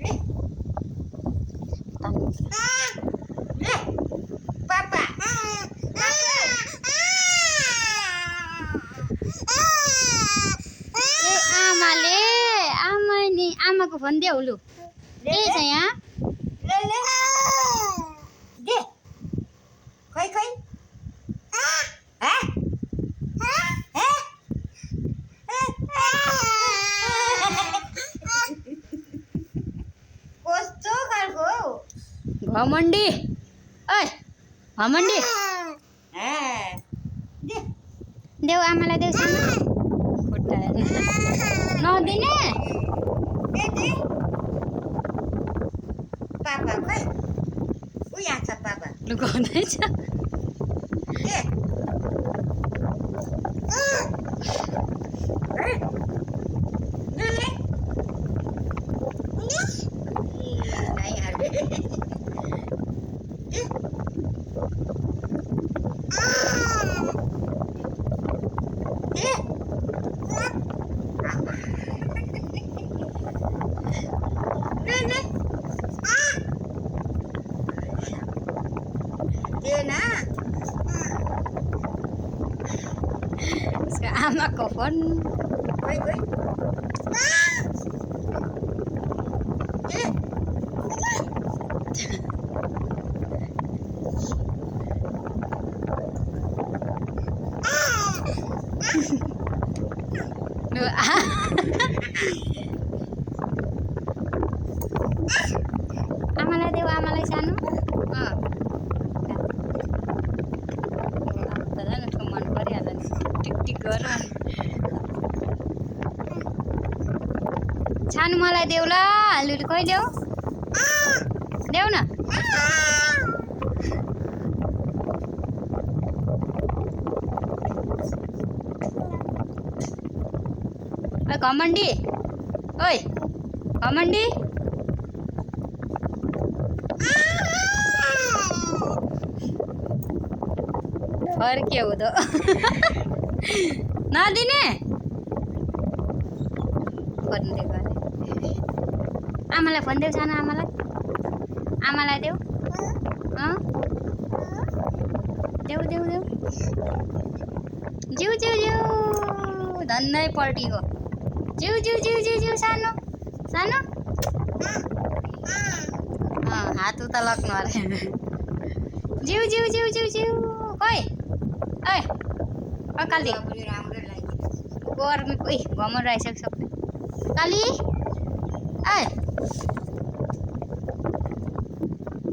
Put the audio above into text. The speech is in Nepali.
ले पापा ए आमाले आमाले आमाको फोन देऊ लु के छ यहाँ ले ले दे खोइ खोइ कस्तो खालको घमण्डी ओइ घमण्डी दे देऊ आमालाई देऊ सानो खुट्टा नदिने दे दे पापा खोइ उ यहाँ छ पापा लुकाउँदैछ दे ले ले नहीं यार दे ना उसको आमाको फोन खोइ खोइ लु आमालाई देऊ आमालाई सानो मन परिहाल्यो नि टिक टिक गर सानो मलाई देऊ ल लु खोइ देऊ देऊ न ओइ घमण्डी ओइ घमण्डी फर्क्यो हुँदो नदिने फोन दिएको आमालाई फोन देऊ सानो आमालाई देऊ देऊ देऊ देऊ जिउ जिउ जिउ धन्नै पल्टिगयो जिउ जिउ जिउ जिउ जिउ सानो सानो हात उता लग्नु अरे जिउ जिउ जिउ जिउ जिउ खोइ ओइ काली राम्रो लाग्यो गर्मी कोही घमण्ड आइसक्यो सबै काली ओइ